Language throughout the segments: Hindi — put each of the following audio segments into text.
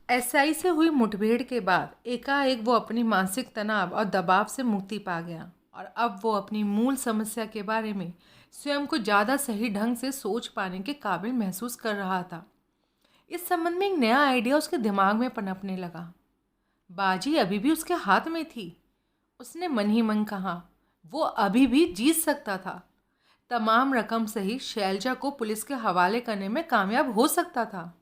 एसआई से हुई मुठभेड़ के बाद एकाएक वो अपनी मानसिक तनाव और दबाव से मुक्ति पा गया और अब वो अपनी मूल समस्या के बारे में स्वयं को ज़्यादा सही ढंग से सोच पाने के काबिल महसूस कर रहा था। इस संबंध में एक नया आइडिया उसके दिमाग में पनपने लगा। बाजी अभी भी उसके हाथ में थी। उसने मन ही मन कहा, वो अभी भी जीत सकता था। तमाम रकम सही शैलजा को पुलिस के हवाले करने में कामयाब हो सकता था।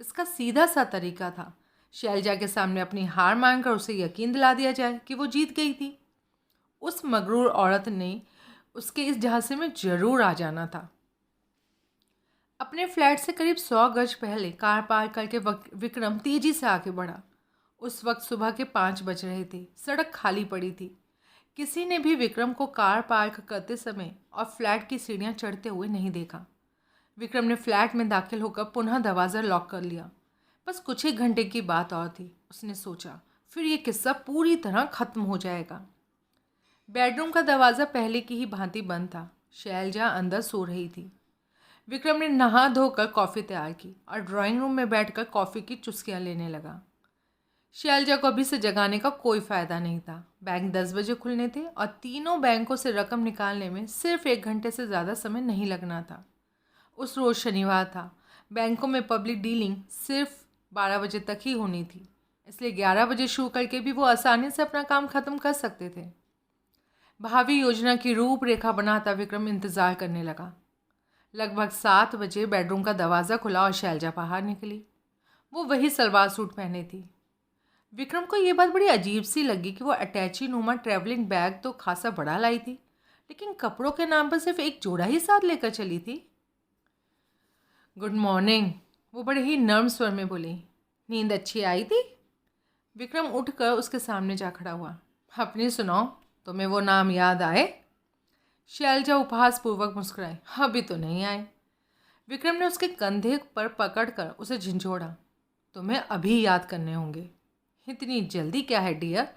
इसका सीधा सा तरीका था शैलजा के सामने अपनी हार मानकर उसे यकीन दिला दिया जाए कि वो जीत गई थी। उस मगरूर औरत ने उसके इस झांसे में जरूर आ जाना था। अपने फ्लैट से करीब 100 गज पहले कार पार्क करके विक्रम तेजी से आगे बढ़ा। उस वक्त सुबह के 5 बज रहे थे। सड़क खाली पड़ी थी। किसी ने भी विक्रम को कार पार्क करते समय और फ्लैट की सीढ़ियां चढ़ते हुए नहीं देखा। विक्रम ने फ्लैट में दाखिल होकर पुनः दरवाज़ा लॉक कर लिया। बस कुछ ही घंटे की बात और थी, उसने सोचा। फिर ये किस्सा पूरी तरह ख़त्म हो जाएगा। बेडरूम का दरवाज़ा पहले की ही भांति बंद था। शैलजा अंदर सो रही थी। विक्रम ने नहा धोकर कॉफ़ी तैयार की और ड्राइंग रूम में बैठकर कॉफ़ी की चुस्कियाँ लेने लगा। शैलजा को अभी से जगाने का कोई फ़ायदा नहीं था। बैंक 10 बजे खुलने थे और तीनों बैंकों से रकम निकालने में सिर्फ 1 घंटे से ज़्यादा समय नहीं लगना था। उस रोज़ शनिवार था। बैंकों में पब्लिक डीलिंग सिर्फ 12 बजे तक ही होनी थी, इसलिए 11 बजे शुरू करके भी वो आसानी से अपना काम ख़त्म कर सकते थे। भावी योजना की रूपरेखा बनाता विक्रम इंतज़ार करने लगा। लगभग 7 बजे बेडरूम का दरवाज़ा खुला और शैलजा बाहर निकली। वो वही सलवार सूट पहने थी। विक्रम को ये बात बड़ी अजीब सी लगी कि वो अटैची नुमा ट्रैवलिंग बैग तो खासा बड़ा लाई थी, लेकिन कपड़ों के नाम पर सिर्फ एक जोड़ा ही साथ लेकर चली थी। गुड मॉर्निंग, वो बड़े ही नर्म स्वर में बोली। नींद अच्छी आई थी? विक्रम उठकर उसके सामने जा खड़ा हुआ। अपनी सुनाओ, तुम्हें वो नाम याद आए? शैलजा उपहासपूर्वक मुस्कुराई। अभी तो नहीं आए। विक्रम ने उसके कंधे पर पकड़कर उसे झंझोड़ा। तुम्हें अभी याद करने होंगे। इतनी जल्दी क्या है डियर,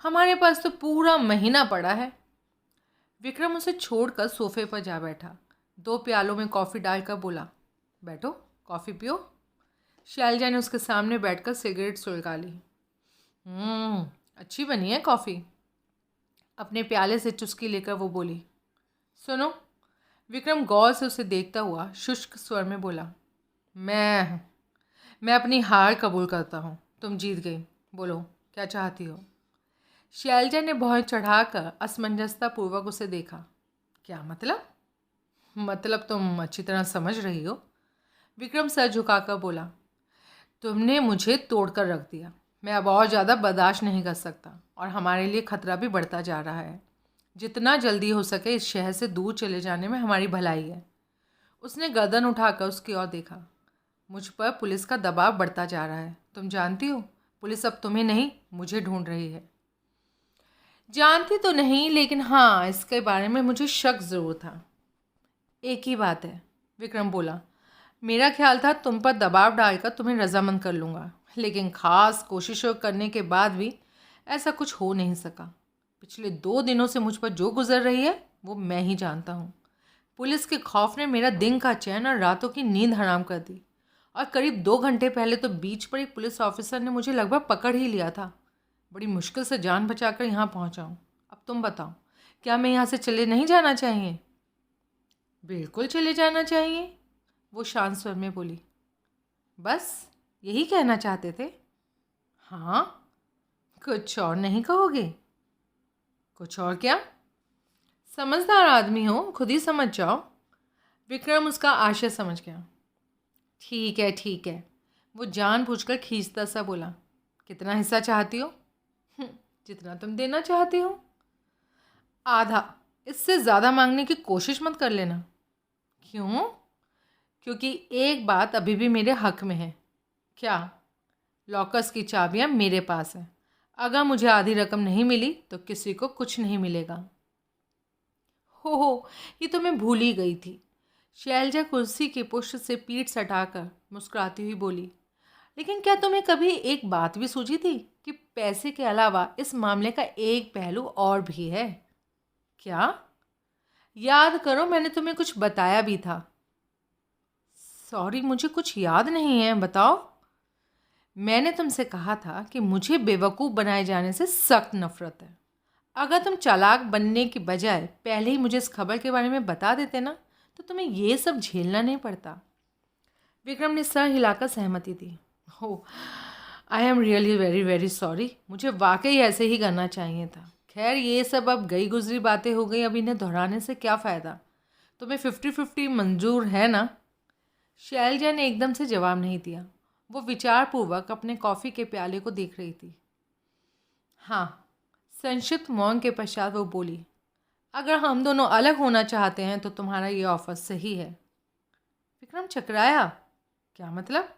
हमारे पास तो पूरा महीना पड़ा है। विक्रम उसे छोड़कर सोफे पर जा बैठा। 2 प्यालों में कॉफ़ी डालकर बोला, बैठो कॉफ़ी पियो। शैलजा ने उसके सामने बैठकर सिगरेट सुलगा ली। अच्छी बनी है कॉफ़ी। अपने प्याले से चुस्की लेकर वो बोली। सुनो। विक्रम गौर से उसे देखता हुआ शुष्क स्वर में बोला, मैं अपनी हार कबूल करता हूँ। तुम जीत गई। बोलो क्या चाहती हो? शैलजा ने भौं चढ़ाकर असमंजसतापूर्वक उसे देखा। क्या मतलब? मतलब तुम अच्छी तरह समझ रही हो। विक्रम सर झुकाकर बोला, तुमने मुझे तोड़कर रख दिया। मैं अब और ज़्यादा बर्दाश्त नहीं कर सकता और हमारे लिए खतरा भी बढ़ता जा रहा है। जितना जल्दी हो सके इस शहर से दूर चले जाने में हमारी भलाई है। उसने गर्दन उठाकर उसकी ओर देखा। मुझ पर पुलिस का दबाव बढ़ता जा रहा है। तुम जानती हो, पुलिस अब तुम्हें नहीं मुझे ढूंढ रही है। जानती तो नहीं, लेकिन हाँ, इसके बारे में मुझे शक ज़रूर था। एक ही बात है, विक्रम बोला। मेरा ख्याल था तुम पर दबाव डालकर तुम्हें रजामंद कर लूँगा, लेकिन ख़ास कोशिशों करने के बाद भी ऐसा कुछ हो नहीं सका। पिछले 2 दिनों से मुझ पर जो गुजर रही है वो मैं ही जानता हूँ। पुलिस के खौफ ने मेरा दिन का चैन और रातों की नींद हराम कर दी और करीब 2 घंटे पहले तो बीच पर एक पुलिस ऑफिसर ने मुझे लगभग पकड़ ही लिया था। बड़ी मुश्किल से जान बचाकर यहाँ पहुँचा हूँ। अब तुम बताओ, क्या मैं यहाँ से चले नहीं जाना चाहिए? बिल्कुल चले जाना चाहिए, वो शांत स्वर में बोली। बस यही कहना चाहते थे? हाँ। कुछ और नहीं कहोगे? कुछ और क्या? समझदार आदमी हो, खुद ही समझ जाओ। विक्रम उसका आशय समझ गया। ठीक है ठीक है, वो जानबूझकर खींचता सा बोला। कितना हिस्सा चाहती हो? जितना तुम देना चाहती हो। आधा। इससे ज़्यादा मांगने की कोशिश मत कर लेना। क्यों? क्योंकि एक बात अभी भी मेरे हक में है। क्या? लॉकर्स की चाबियां मेरे पास हैं। अगर मुझे आधी रकम नहीं मिली तो किसी को कुछ नहीं मिलेगा। हो, ये तो मैं भूल ही गई थी। शैलजा कुर्सी की पुष्ट से पीठ सटाकर मुस्कुराती हुई बोली। लेकिन क्या तुम्हें कभी एक बात भी सूझी थी कि पैसे के अलावा इस मामले का एक पहलू और भी है? क्या? याद करो, मैंने तुम्हें कुछ बताया भी था। सॉरी, मुझे कुछ याद नहीं है, बताओ। मैंने तुमसे कहा था कि मुझे बेवकूफ़ बनाए जाने से सख्त नफरत है। अगर तुम चालाक बनने की बजाय पहले ही मुझे इस खबर के बारे में बता देते ना, तो तुम्हें ये सब झेलना नहीं पड़ता। विक्रम ने सर हिलाकर सहमति दी। हो, I am really very very sorry. मुझे वाकई ऐसे ही करना चाहिए था। खैर, ये सब अब गई गुजरी बातें हो गई, अब इन्हें दोहराने से क्या फ़ायदा। तुम्हें 50-50 मंजूर है ना? शैलजा ने एकदम से जवाब नहीं दिया। वो विचारपूर्वक अपने कॉफ़ी के प्याले को देख रही थी। हाँ, संक्षिप्त मौन के पश्चात वो बोली, अगर हम दोनों अलग होना चाहते हैं तो तुम्हारा ये ऑफर सही है। विक्रम चकराया। क्या मतलब?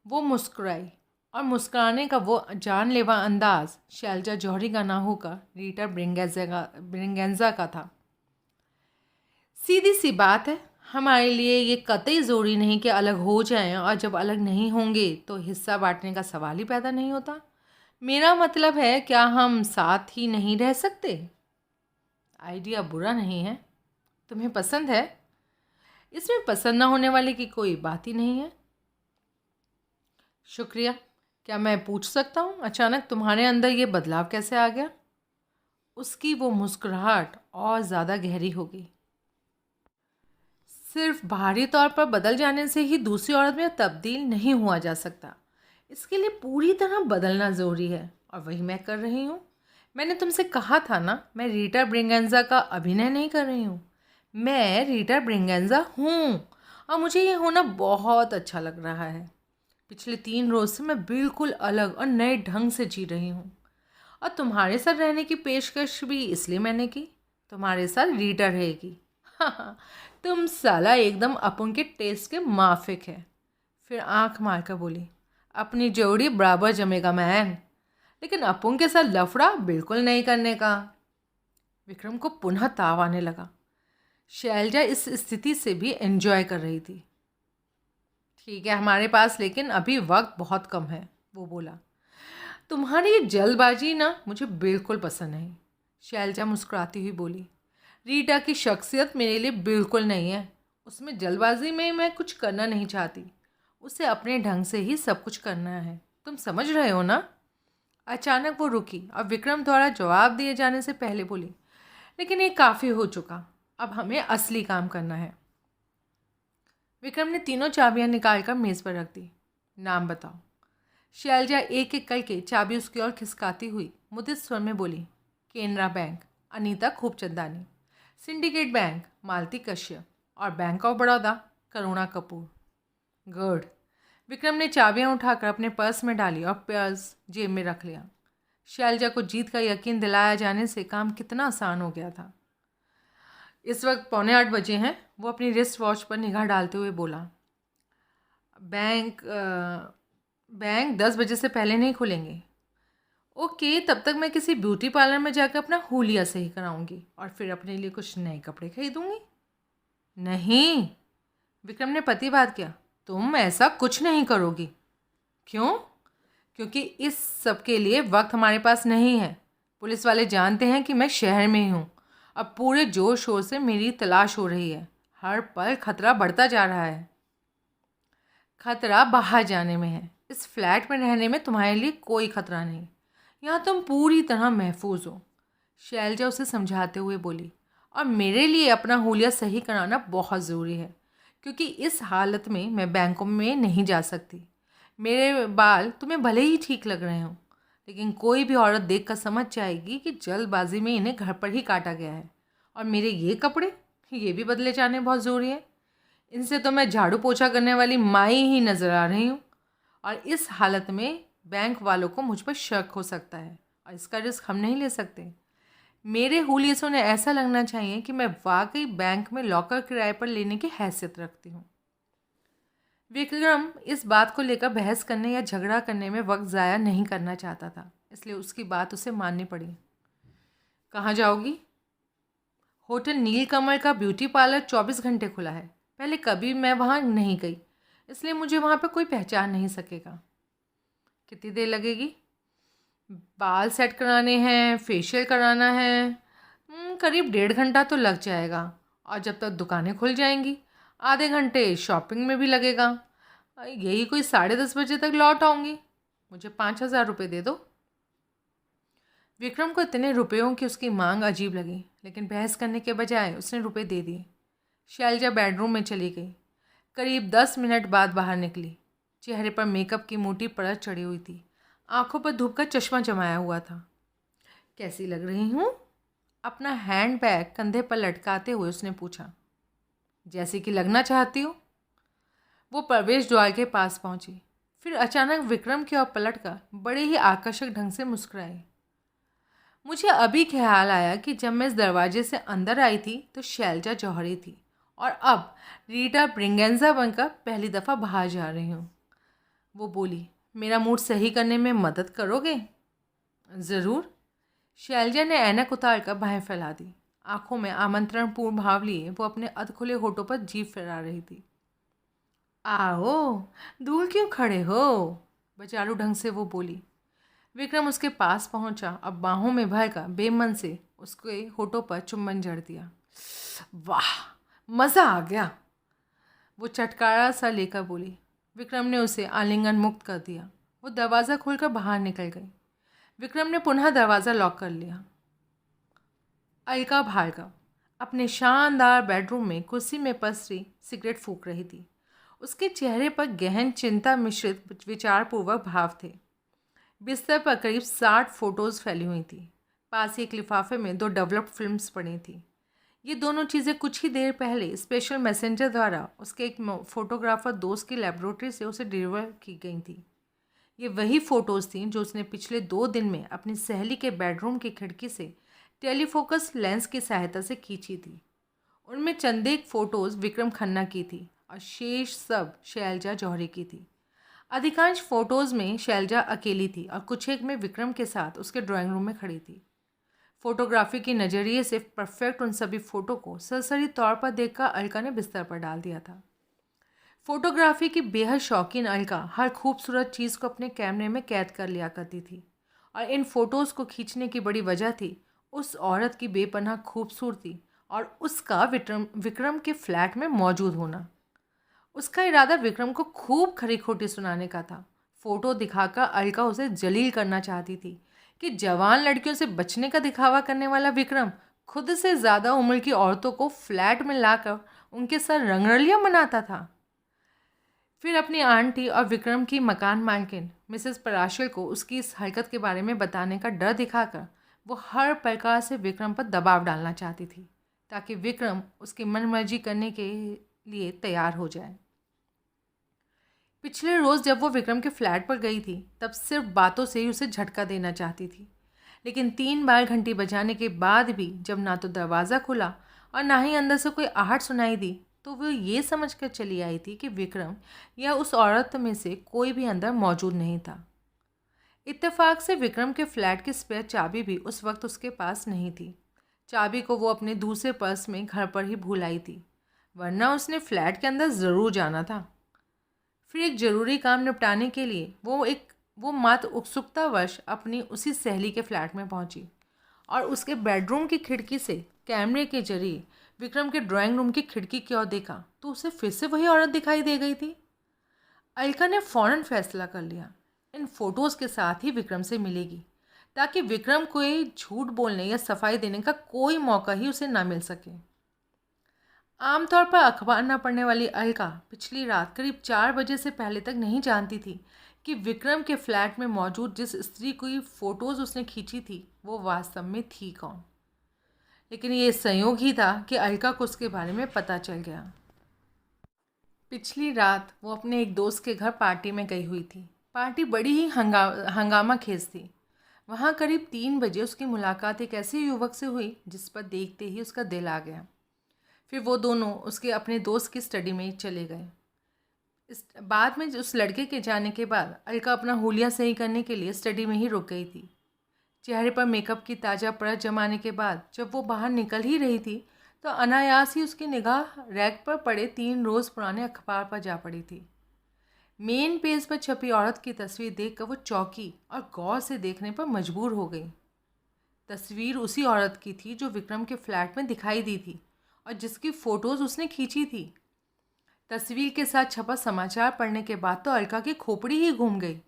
वो मुस्कुराई, और मुस्कुराने का वो जानलेवा अंदाज शैलजा जौहरी का ना होकर रीटा ब्रिंगेंजा का था। सीधी सी बात है, हमारे लिए ये कतई ज़रूरी नहीं कि अलग हो जाएं, और जब अलग नहीं होंगे तो हिस्सा बांटने का सवाल ही पैदा नहीं होता। मेरा मतलब है, क्या हम साथ ही नहीं रह सकते? आइडिया बुरा नहीं है। तुम्हें पसंद है? इसमें पसंद ना होने वाले की कोई बात ही नहीं है। शुक्रिया। क्या मैं पूछ सकता हूँ, अचानक तुम्हारे अंदर ये बदलाव कैसे आ गया? उसकी वो मुस्कुराहट और ज़्यादा गहरी हो गई। सिर्फ बाहरी तौर पर बदल जाने से ही दूसरी औरत में तब्दील नहीं हुआ जा सकता। इसके लिए पूरी तरह बदलना ज़रूरी है, और वही मैं कर रही हूँ। मैंने तुमसे कहा था ना, मैं रीटा ब्रिंगेंजा का अभिनय नहीं कर रही हूँ। मैं रीटा ब्रिंगेंजा हूँ, और मुझे ये होना बहुत अच्छा लग रहा है। पिछले 3 रोज़ से मैं बिल्कुल अलग और नए ढंग से जी रही हूँ, और तुम्हारे साथ रहने की पेशकश भी इसलिए मैंने की। तुम्हारे साथ रीटा रहेगी। हाँ, तुम साला एकदम अपुन के टेस्ट के माफिक है। फिर आंख मारकर बोली, अपनी जोड़ी बराबर जमेगा मैन, लेकिन अपुन के साथ लफड़ा बिल्कुल नहीं करने का। विक्रम को पुनः ताव आने लगा। शैलजा इस स्थिति से भी एंजॉय कर रही थी। ठीक है, हमारे पास लेकिन अभी वक्त बहुत कम है, वो बोला। तुम्हारी ये जल्दबाजी ना मुझे बिल्कुल पसंद नहीं। शैलजा मुस्कुराती हुई बोली, रीटा की शख्सियत मेरे लिए बिल्कुल नहीं है। उसमें जल्दबाजी में मैं कुछ करना नहीं चाहती। उसे अपने ढंग से ही सब कुछ करना है। तुम समझ रहे हो ना? अचानक वो रुकी और विक्रम द्वारा जवाब दिए जाने से पहले बोली, लेकिन ये काफ़ी हो चुका, अब हमें असली काम करना है। विक्रम ने तीनों चाबियां निकालकर मेज़ पर रख दी। नाम बताओ। शैलजा एक एक करके चाबी उसकी ओर खिसकाती हुई मुदित स्वर में बोली, केनरा बैंक अनीता खूबचंदानी, सिंडिकेट बैंक मालती कश्यप, और Bank of Baroda Karuna Kapoor. Good. Vikram ने चाबियां उठाकर अपने पर्स में डाली और पर्स जेब में रख लिया। शैलजा को जीत का यकीन दिलाया जाने से काम कितना आसान हो गया था। इस वक्त 7:45 बजे हैं। वो अपनी रिस्ट वॉच पर निगाह डालते हुए बोला, बैंक 10 बजे से पहले नहीं खुलेंगे। ओके, तब तक मैं किसी ब्यूटी पार्लर में जाकर अपना हुलिया सही कराऊंगी, और फिर अपने लिए कुछ नए कपड़े खरीदूंगी। नहीं, विक्रम ने प्रतिवाद किया, तुम ऐसा कुछ नहीं करोगी। क्यों? क्योंकि इस सब के लिए वक्त हमारे पास नहीं है। पुलिस वाले जानते हैं कि मैं शहर में ही हूँ। अब पूरे जोर शोर से मेरी तलाश हो रही है। हर पल खतरा बढ़ता जा रहा है। खतरा बाहर जाने में है। इस फ्लैट में रहने में तुम्हारे लिए कोई खतरा नहीं। यहाँ तुम पूरी तरह महफूज हो। शैलजा उसे समझाते हुए बोली, और मेरे लिए अपना हुलिया सही कराना बहुत ज़रूरी है, क्योंकि इस हालत में मैं बैंकों में नहीं जा सकती। मेरे बाल तुम्हें भले ही ठीक लग रहे हों, लेकिन कोई भी औरत देखकर समझ जाएगी कि जल्दबाजी में इन्हें घर पर ही काटा गया है। और मेरे ये कपड़े, ये भी बदले जाने बहुत ज़रूरी है। इनसे तो मैं झाड़ू पोछा करने वाली माई ही नज़र आ रही हूँ, और इस हालत में बैंक वालों को मुझ पर शक हो सकता है, और इसका रिस्क हम नहीं ले सकते। मेरे हुलिये से उन्हें ऐसा लगना चाहिए कि मैं वाकई बैंक में लॉकर किराए पर लेने की हैसियत रखती हूँ। विक्रम इस बात को लेकर बहस करने या झगड़ा करने में वक्त ज़ाया नहीं करना चाहता था, इसलिए उसकी बात उसे माननी पड़ी। कहाँ जाओगी? होटल नीलकमल का ब्यूटी पार्लर 24 घंटे खुला है। पहले कभी मैं वहाँ नहीं गई, इसलिए मुझे वहाँ पर कोई पहचान नहीं सकेगा। कितनी देर लगेगी? बाल सेट कराने हैं, फेशियल कराना है, करीब 1.5 घंटा तो लग जाएगा। और जब तक दुकानें खुल जाएंगी, आधे घंटे शॉपिंग में भी लगेगा। यही कोई 10:30 बजे तक लौट आऊँगी। मुझे 5,000 रुपये दे दो। विक्रम को इतने रुपयों की उसकी मांग अजीब लगी, लेकिन बहस करने के बजाय उसने रुपए दे दिए। शैलजा बेडरूम में चली गई। करीब 10 मिनट बाद बाहर निकली। चेहरे पर मेकअप की मोटी परत चढ़ी हुई थी। आंखों पर धूप का चश्मा जमाया हुआ था। कैसी लग रही हूँ? अपना हैंड बैग कंधे पर लटकाते हुए उसने पूछा। जैसे कि लगना चाहती हो। वो प्रवेश द्वार के पास पहुंची। फिर अचानक विक्रम की ओर पलटकर बड़े ही आकर्षक ढंग से मुस्कुराई। मुझे अभी ख्याल आया कि जब मैं इस दरवाजे से अंदर आई थी तो शैलजा जौहरी थी, और अब रीटा ब्रिगेंजा बनकर पहली दफ़ा बाहर जा रही हूँ। वो बोली, मेरा मूड सही करने में मदद करोगे? ज़रूर। शैलजा ने ऐनक उतार कर बाहें फैला दी। आंखों में आमंत्रणपूर्ण भाव लिए वो अपने अधखुले होठों पर जीभ फैला रही थी। आओ, दूर क्यों खड़े हो? बेचारू ढंग से वो बोली। विक्रम उसके पास पहुंचा, अब बाहों में भरकर बेमन से उसके होठों पर चुम्बन जड़ दिया। वाह, मज़ा आ गया, वो चटकारा सा लेकर बोली। विक्रम ने उसे आलिंगन मुक्त कर दिया। वो दरवाज़ा खोलकर बाहर निकल गई। विक्रम ने पुनः दरवाज़ा लॉक कर लिया। अलका भार्गव अपने शानदार बेडरूम में कुर्सी में पसरी सिगरेट फूंक रही थी। उसके चेहरे पर गहन चिंता मिश्रित विचारपूर्वक भाव थे। बिस्तर पर करीब 60 फोटोज़ फैली हुई थी। पास ही एक लिफाफे में 2 डेवलप्ड फिल्म्स पड़ी थी। ये दोनों चीज़ें कुछ ही देर पहले स्पेशल मैसेंजर द्वारा उसके एक फोटोग्राफर दोस्त की लेबोरेटरी से उसे डिलीवर की गई थी। ये वही फ़ोटोज़ थीं जो उसने पिछले 2 दिन में अपनी सहेली के बेडरूम की खिड़की से टेलीफोकस लेंस की सहायता से खींची थी। उनमें चंद एक फ़ोटोज़ विक्रम खन्ना की थी और शेष सब शैलजा जौहरी की थी। अधिकांश फ़ोटोज़ में शैलजा अकेली थी और कुछ एक में विक्रम के साथ उसके ड्राइंग रूम में खड़ी थी। फोटोग्राफी के नज़रिए से परफेक्ट उन सभी फ़ोटो को सरसरी तौर पर देखकर अलका ने बिस्तर पर डाल दिया था। फोटोग्राफी की बेहद शौकीन अलका हर खूबसूरत चीज़ को अपने कैमरे में कैद कर लिया करती थी, और इन फ़ोटोज़ को खींचने की बड़ी वजह थी उस औरत की बेपनाह खूबसूरती और उसका विक्रम के फ्लैट में मौजूद होना। उसका इरादा विक्रम को खूब खरी खोटी सुनाने का था। फ़ोटो दिखाकर अलका उसे जलील करना चाहती थी कि जवान लड़कियों से बचने का दिखावा करने वाला विक्रम खुद से ज़्यादा उम्र की औरतों को फ्लैट में लाकर उनके साथ रंगरलियां मनाता था। फिर अपनी आंटी और विक्रम की मकान मालकिन मिसेस पराशर को उसकी इस हरकत के बारे में बताने का डर दिखाकर वो हर प्रकार से विक्रम पर दबाव डालना चाहती थी, ताकि विक्रम उसकी मनमर्जी करने के लिए तैयार हो जाए। पिछले रोज़ जब वो विक्रम के फ्लैट पर गई थी तब सिर्फ बातों से ही उसे झटका देना चाहती थी, लेकिन 3 बार घंटी बजाने के बाद भी जब ना तो दरवाज़ा खुला और ना ही अंदर से कोई आहट सुनाई दी, तो वो ये समझकर चली आई थी कि विक्रम या उस औरत में से कोई भी अंदर मौजूद नहीं था। इत्तेफाक से विक्रम के फ्लैट की स्पेयर चाबी भी उस वक्त उसके पास नहीं थी। चाबी को वो अपने दूसरे पर्स में घर पर ही भूल आई थी, वरना उसने फ्लैट के अंदर ज़रूर जाना था। फिर एक ज़रूरी काम निपटाने के लिए वो मात्र उत्सुकतावश अपनी उसी सहेली के फ्लैट में पहुंची और उसके बेडरूम की खिड़की से कैमरे के जरिए विक्रम के ड्राइंग रूम की खिड़की की ओर देखा तो उसे फिर से वही औरत दिखाई दे गई थी। अलका ने फ़ौरन फैसला कर लिया, इन फ़ोटोज़ के साथ ही विक्रम से मिलेगी, ताकि विक्रम को झूठ बोलने या सफाई देने का कोई मौका ही उसे ना मिल सके। आमतौर पर अखबार न पढ़ने वाली अलका पिछली रात करीब 4 बजे से पहले तक नहीं जानती थी कि विक्रम के फ्लैट में मौजूद जिस स्त्री की फ़ोटोज़ उसने खींची थी वो वास्तव में थी कौन। लेकिन ये संयोग ही था कि अलका को उसके बारे में पता चल गया। पिछली रात वो अपने एक दोस्त के घर पार्टी में गई हुई थी। पार्टी बड़ी ही हंगामा खेज थी। वहाँ करीब 3 बजे उसकी मुलाकात एक ऐसे युवक से हुई जिस पर देखते ही उसका दिल आ गया। फिर वो दोनों उसके अपने दोस्त की स्टडी में चले गए। इस बाद में उस लड़के के जाने के बाद अलका अपना हुलिया सही करने के लिए स्टडी में ही रुक गई थी। चेहरे पर मेकअप की ताज़ा परत जमाने के बाद जब वो बाहर निकल ही रही थी तो अनायास ही उसकी निगाह रैक पर पड़े 3 रोज़ पुराने अखबार पर जा पड़ी थी। मेन पेज पर छपी औरत की तस्वीर देखकर वो चौंकी और गौर से देखने पर मजबूर हो गई। तस्वीर उसी औरत की थी जो विक्रम के फ्लैट में दिखाई दी थी और जिसकी फ़ोटोज़ उसने खींची थी। तस्वीर के साथ छपा समाचार पढ़ने के बाद तो अलका की खोपड़ी ही घूम गई।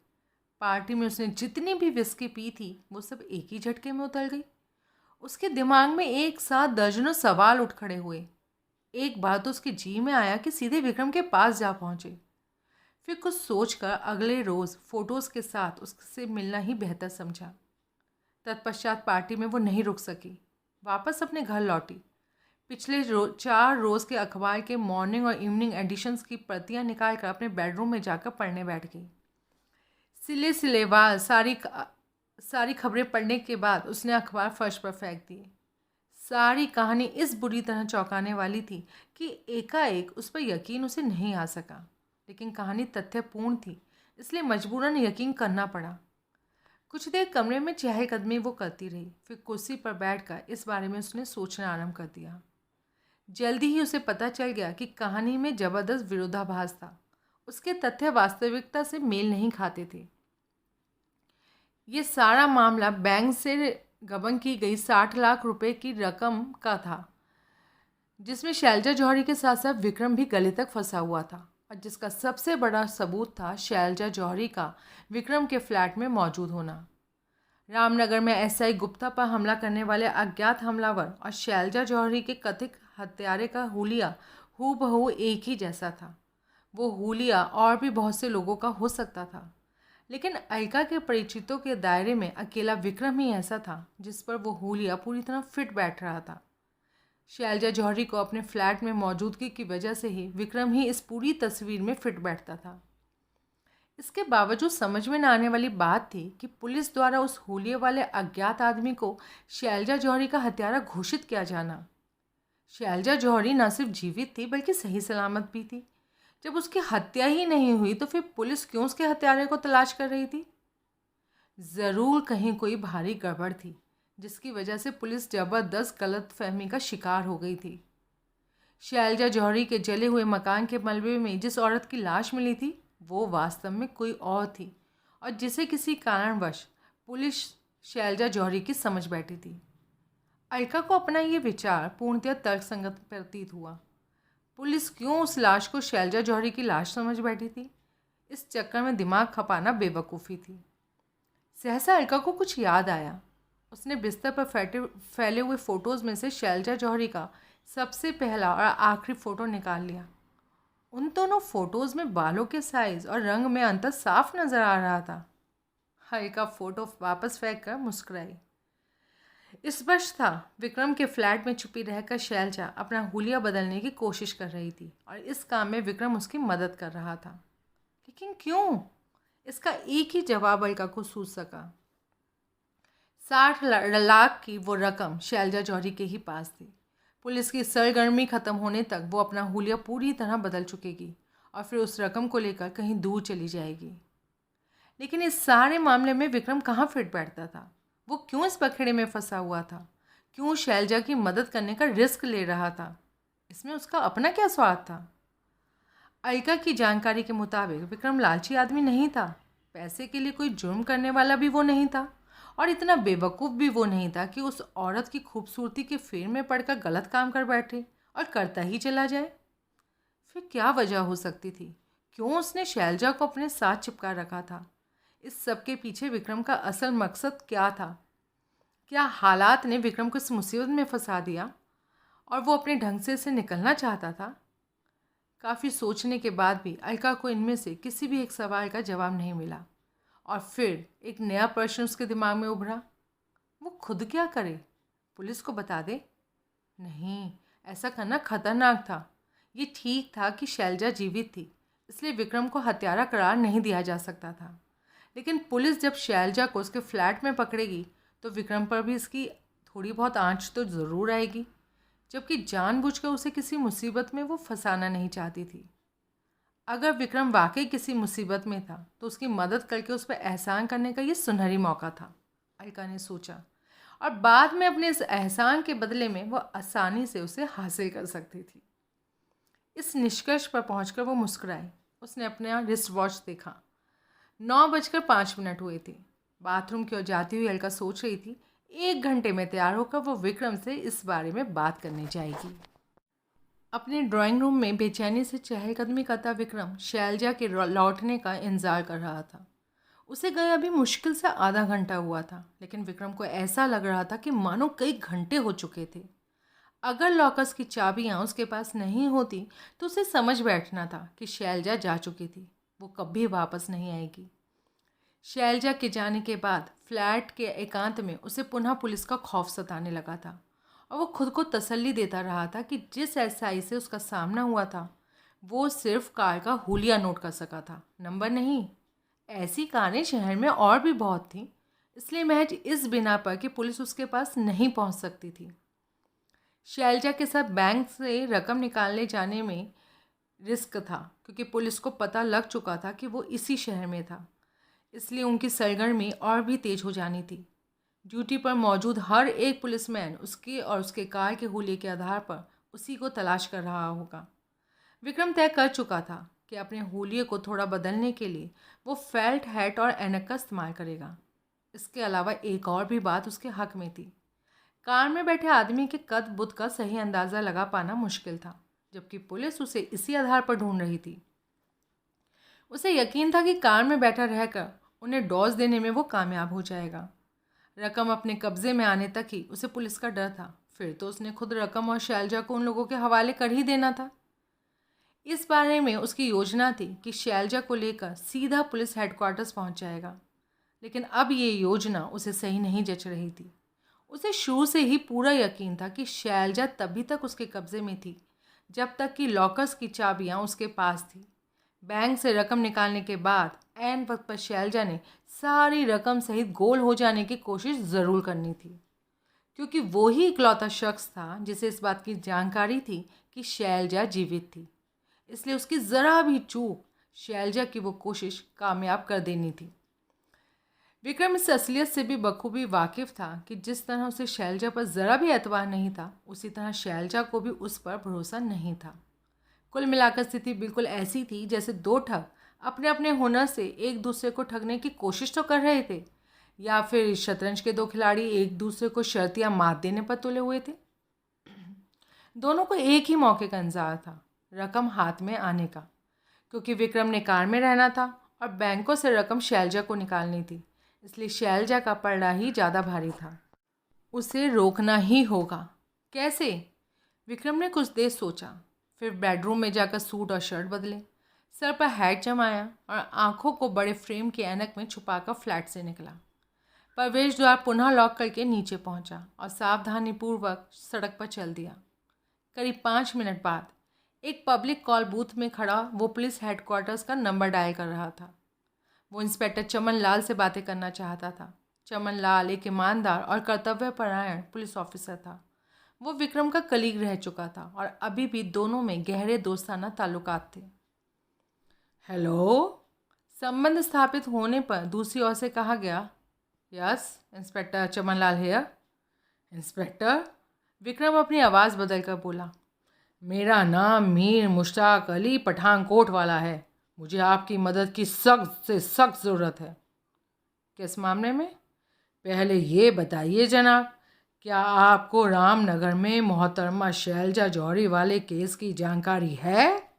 पार्टी में उसने जितनी भी विस्की पी थी वो सब एक ही झटके में उतर गई। उसके दिमाग में एक साथ दर्जनों सवाल उठ खड़े हुए। एक बार तो उसके जी में आया कि सीधे विक्रम के पास जा पहुंचे। फिर कुछ सोचकर अगले रोज़ फोटोज़ के साथ उससे मिलना ही बेहतर समझा। तत्पश्चात पार्टी में वो नहीं रुक सकी, वापस अपने घर लौटी। पिछले 4 रोज़ के अखबार के मॉर्निंग और इवनिंग एडिशंस की प्रतियां निकालकर अपने बेडरूम में जाकर पढ़ने बैठ गई। सिले सिलेवार सारी खबरें पढ़ने के बाद उसने अखबार फर्श पर फेंक दिए। सारी कहानी इस बुरी तरह चौंकाने वाली थी कि एकाएक उस पर यकीन उसे नहीं आ सका, लेकिन कहानी तथ्यपूर्ण थी, इसलिए मजबूरन यकीन करना पड़ा। कुछ देर कमरे में चहलकदमी वो करती रही, फिर कुर्सी पर बैठकर इस बारे में उसने सोचना आरंभ कर दिया। जल्दी ही उसे पता चल गया कि कहानी में जबरदस्त विरोधाभास था। उसके तथ्य वास्तविकता से मेल नहीं खाते थे। ये सारा मामला बैंक से गबन की गई 60 लाख रुपए की रकम का था, जिसमें शैलजा जौहरी के साथ साथ विक्रम भी गले तक फंसा हुआ था, और जिसका सबसे बड़ा सबूत था शैलजा जौहरी का विक्रम के फ्लैट में मौजूद होना। रामनगर में एसआई गुप्ता पर हमला करने वाले अज्ञात हमलावर और शैलजा जौहरी के कथित हत्यारे का हुलिया हूबहू एक ही जैसा था। वो हुलिया और भी बहुत से लोगों का हो सकता था, लेकिन अलका के परिचितों के दायरे में अकेला विक्रम ही ऐसा था जिस पर वो हुलिया पूरी तरह फिट बैठ रहा था। शैलजा जौहरी को अपने फ्लैट में मौजूदगी की वजह से ही विक्रम ही इस पूरी तस्वीर में फिट बैठता था। इसके बावजूद समझ में न आने वाली बात थी कि पुलिस द्वारा उस हुलिये वाले अज्ञात आदमी को शैलजा जौहरी का हत्यारा घोषित किया जाना। शैलजा जौहरी न सिर्फ जीवित थी बल्कि सही सलामत भी थी। जब उसकी हत्या ही नहीं हुई तो फिर पुलिस क्यों उसके हत्यारे को तलाश कर रही थी? ज़रूर कहीं कोई भारी गड़बड़ थी जिसकी वजह से पुलिस जबरदस्त गलतफहमी का शिकार हो गई थी। शैलजा जौहरी के जले हुए मकान के मलबे में जिस औरत की लाश मिली थी वो वास्तव में कोई और थी, और जिसे किसी कारणवश पुलिस शैलजा जौहरी की समझ बैठी थी। अलका को अपना ये विचार पूर्णतः तर्कसंगत प्रतीत हुआ। पुलिस क्यों उस लाश को शैलजा जौहरी की लाश समझ बैठी थी, इस चक्कर में दिमाग खपाना बेवकूफ़ी थी। सहसा अलका को कुछ याद आया। उसने बिस्तर पर फैले हुए फ़ोटोज़ में से शैलजा जौहरी का सबसे पहला और आखिरी फ़ोटो निकाल लिया। उन दोनों फोटोज़ में बालों के साइज़ और रंग में अंतर साफ नज़र आ रहा था। अलका फ़ोटो वापस फेंक कर मुस्कुराई। स्पष्ट था विक्रम के फ्लैट में छुपी रहकर शैलजा अपना हुलिया बदलने की कोशिश कर रही थी, और इस काम में विक्रम उसकी मदद कर रहा था। लेकिन क्यों? इसका एक ही जवाब अलका को सूझ सका। 60 लाख की वो रकम शैलजा जौहरी के ही पास थी। पुलिस की सरगर्मी खत्म होने तक वो अपना हुलिया पूरी तरह बदल चुकेगी और फिर उस रकम को लेकर कहीं दूर चली जाएगी। लेकिन इस सारे मामले में विक्रम कहाँ फिट बैठता था? वो क्यों इस बखेड़े में फंसा हुआ था? क्यों शैलजा की मदद करने का रिस्क ले रहा था? इसमें उसका अपना क्या स्वार्थ था? अलका की जानकारी के मुताबिक विक्रम लालची आदमी नहीं था। पैसे के लिए कोई जुर्म करने वाला भी वो नहीं था, और इतना बेवकूफ़ भी वो नहीं था कि उस औरत की खूबसूरती के फेर में पड़कर गलत काम कर बैठे और करता ही चला जाए। फिर क्या वजह हो सकती थी? क्यों उसने शैलजा को अपने साथ चिपका रखा था? इस सब के पीछे विक्रम का असल मकसद क्या था? क्या हालात ने विक्रम को इस मुसीबत में फंसा दिया और वो अपने ढंग से इसे निकलना चाहता था? काफ़ी सोचने के बाद भी अलका को इनमें से किसी भी एक सवाल का जवाब नहीं मिला, और फिर एक नया प्रश्न उसके दिमाग में उभरा। वो खुद क्या करे? पुलिस को बता दे? नहीं, ऐसा करना खतरनाक था। ये ठीक था कि शैलजा जीवित थी, इसलिए विक्रम को हत्यारा करार नहीं दिया जा सकता था। लेकिन पुलिस जब शैलजा को उसके फ्लैट में पकड़ेगी तो विक्रम पर भी इसकी थोड़ी बहुत आंच तो ज़रूर आएगी, जबकि जानबूझकर उसे किसी मुसीबत में वो फंसाना नहीं चाहती थी। अगर विक्रम वाकई किसी मुसीबत में था तो उसकी मदद करके उस पर एहसान करने का ये सुनहरी मौका था, अलका ने सोचा, और बाद में अपने इस एहसान के बदले में वो आसानी से उसे हासिल कर सकती थी। इस निष्कर्ष पर पहुंचकर वो मुस्कुराई। उसने अपना रिस्ट वॉच देखा। 9:05 हुए थे। बाथरूम की ओर जाती हुई अलका सोच रही थी 1 घंटे में तैयार होकर वो विक्रम से इस बारे में बात करने जाएगी। अपने ड्राइंग रूम में बेचैनी से चहलकदमी करता विक्रम शैलजा के लौटने का इंतज़ार कर रहा था। उसे गए अभी मुश्किल से आधा घंटा हुआ था, लेकिन विक्रम को ऐसा लग रहा था कि मानो कई घंटे हो चुके थे। अगर लॉकर्स की चाबियां उसके पास नहीं होती तो उसे समझ बैठना था कि शैलजा जा चुकी थी, वो कभी वापस नहीं आएगी। शैलजा के जाने के बाद फ्लैट के एकांत में उसे पुनः पुलिस का खौफ सताने लगा था, और वो खुद को तसल्ली देता रहा था कि जिस एसआई से उसका सामना हुआ था वो सिर्फ कार का हुलिया नोट कर सका था, नंबर नहीं। ऐसी कारें शहर में और भी बहुत थीं, इसलिए महज इस बिना पर कि पुलिस उसके पास नहीं पहुंच सकती थी। शैलजा के साथ बैंक से रकम निकालने जाने में रिस्क था, क्योंकि पुलिस को पता लग चुका था कि वो इसी शहर में था, इसलिए उनकी सरगर्मी और भी तेज हो जानी थी। ड्यूटी पर मौजूद हर एक पुलिसमैन उसके और उसके कार के हुलिये के आधार पर उसी को तलाश कर रहा होगा। विक्रम तय कर चुका था कि अपने हुलिये को थोड़ा बदलने के लिए वो फेल्ट हैट और ऐनक का इस्तेमाल करेगा। इसके अलावा एक और भी बात उसके हक में थी। कार में बैठे आदमी के कद बुद्ध का सही अंदाज़ा लगा पाना मुश्किल था, जबकि पुलिस उसे इसी आधार पर ढूंढ रही थी। उसे यकीन था कि कार में बैठा रहकर उन्हें डॉज देने में वो कामयाब हो जाएगा। रकम अपने कब्जे में आने तक ही उसे पुलिस का डर था, फिर तो उसने खुद रकम और शैलजा को उन लोगों के हवाले कर ही देना था। इस बारे में उसकी योजना थी कि शैलजा को लेकर सीधा पुलिस हेडक्वार्टर्स पहुंच जाएगा, लेकिन अब ये योजना उसे सही नहीं जच रही थी। उसे शुरू से ही पूरा यकीन था कि शैलजा तभी तक उसके कब्जे में थी जब तक कि लॉकर्स की चाबियां उसके पास थी। बैंक से रकम निकालने के बाद ऐन वक्त पर शैलजा ने सारी रकम सहित गोल हो जाने की कोशिश ज़रूर करनी थी, क्योंकि वो ही इकलौता शख्स था जिसे इस बात की जानकारी थी कि शैलजा जीवित थी। इसलिए उसकी ज़रा भी चूक शैलजा की वो कोशिश कामयाब कर देनी थी। विक्रम इस असलियत से भी बखूबी वाकिफ था कि जिस तरह उसे शैलजा पर ज़रा भी एतबार नहीं था, उसी तरह शैलजा को भी उस पर भरोसा नहीं था। कुल मिलाकर स्थिति बिल्कुल ऐसी थी जैसे दो ठग अपने अपने हुनर से एक दूसरे को ठगने की कोशिश तो कर रहे थे, या फिर शतरंज के दो खिलाड़ी एक दूसरे को शर्तियाँ मात देने पर तुले हुए थे। दोनों को एक ही मौके का इंतजार था, रकम हाथ में आने का, क्योंकि विक्रम ने कार में रहना था और बैंकों से रकम शैलजा को निकालनी थी, इसलिए शैलजा का पलड़ा ही ज़्यादा भारी था। उसे रोकना ही होगा। कैसे? विक्रम ने कुछ देर सोचा, फिर बेडरूम में जाकर सूट और शर्ट बदले, सर पर हैट जमाया और आंखों को बड़े फ्रेम के ऐनक में छुपाकर फ्लैट से निकला। प्रवेश द्वार पुनः लॉक करके नीचे पहुंचा और सावधानीपूर्वक सड़क पर चल दिया। करीब 5 मिनट बाद एक पब्लिक कॉल बूथ में खड़ा वो पुलिस हेडक्वार्टर्स का नंबर डायल कर रहा था। वो इंस्पेक्टर चमन लाल से बातें करना चाहता था। चमन लाल एक ईमानदार और कर्तव्यपरायण पुलिस ऑफिसर था। वो विक्रम का कलीग रह चुका था और अभी भी दोनों में गहरे दोस्ताना ताल्लुकात थे। हेलो, संबंध स्थापित होने पर दूसरी ओर से कहा गया। Yes, inspector Chaman Lal here. Inspector, Vikram अपनी आवाज़ बदलकर बोला। मेरा नाम मीर मुश्ताक अली पठानकोट वाला है। मुझे आपकी मदद की सख्त से सख्त ज़रूरत है। किस मामले में? पहले ये बताइए जनाब, क्या आपको रामनगर में मोहतरमा शैलजा जौहरी वाले केस की जानकारी है?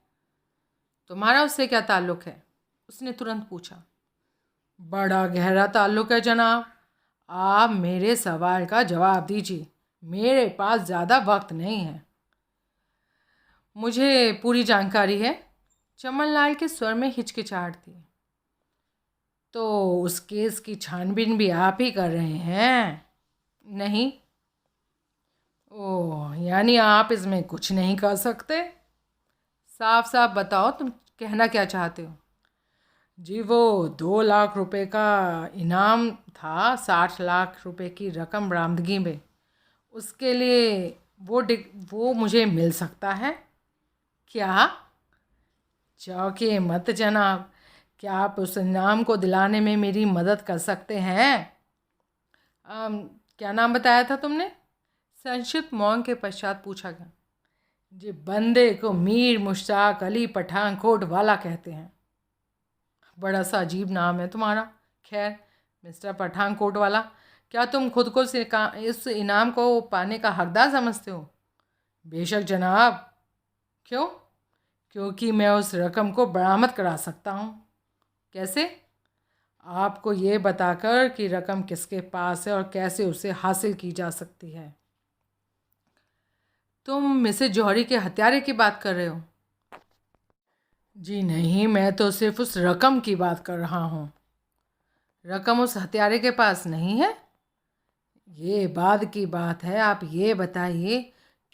तुम्हारा उससे क्या ताल्लुक़ है? उसने तुरंत पूछा। बड़ा गहरा ताल्लुक़ है जनाब। आप मेरे सवाल का जवाब दीजिए, मेरे पास ज़्यादा वक्त नहीं है। मुझे पूरी जानकारी है। चमनलाल के स्वर में हिचकिचाहट थी। तो उस केस की छानबीन भी आप ही कर रहे हैं? नहीं। ओह, यानी आप इसमें कुछ नहीं कर सकते? साफ साफ बताओ, तुम कहना क्या चाहते हो? जी, वो 2 लाख रुपए का इनाम था, 60 लाख रुपए की रकम बरामदगी में, उसके लिए वो मुझे मिल सकता है क्या? चौंकिए मत जनाब, क्या आप उस इनाम को दिलाने में मेरी मदद कर सकते हैं? क्या नाम बताया था तुमने? संक्षिप्त मौन के पश्चात पूछा गया। जी, बंदे को मीर मुश्ताक अली पठानकोट वाला कहते हैं। बड़ा सा अजीब नाम है तुम्हारा। खैर, मिस्टर पठानकोट वाला, क्या तुम खुद को इस इनाम को पाने का हकदार समझते हो? बेशक जनाब। क्यों? क्योंकि मैं उस रकम को बरामद करा सकता हूँ। कैसे? आपको ये बताकर कि रकम किसके पास है और कैसे उसे हासिल की जा सकती है। तुम मिसेज जौहरी के हत्यारे की बात कर रहे हो? जी नहीं, मैं तो सिर्फ उस रकम की बात कर रहा हूँ। रकम उस हत्यारे के पास नहीं है? ये बाद की बात है। आप ये बताइए,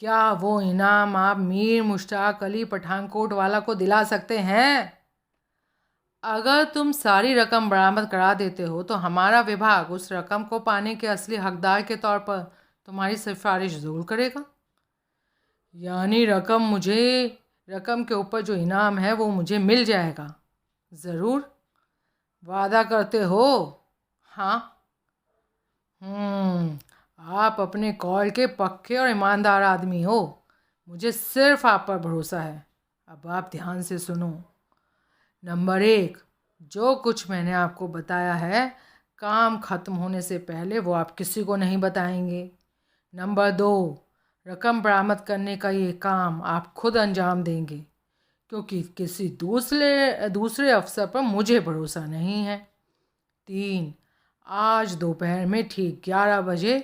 क्या वो इनाम आप मीर मुश्ताक अली पठानकोट वाला को दिला सकते हैं? अगर तुम सारी रकम बरामद करा देते हो तो हमारा विभाग उस रकम को पाने के असली हकदार के तौर पर तुम्हारी सिफारिश ज़रूर करेगा। यानी रकम के ऊपर जो इनाम है वो मुझे मिल जाएगा? ज़रूर। वादा करते हो? हाँ। आप अपने कॉल के पक्के और ईमानदार आदमी हो। मुझे सिर्फ आप पर भरोसा है। अब आप ध्यान से सुनो। नंबर 1, जो कुछ मैंने आपको बताया है, काम ख़त्म होने से पहले वो आप किसी को नहीं बताएंगे। नंबर 2, रकम बरामद करने का ये काम आप खुद अंजाम देंगे, क्योंकि किसी दूसरे अफसर पर मुझे भरोसा नहीं है। 3, आज दोपहर में ठीक 11 बजे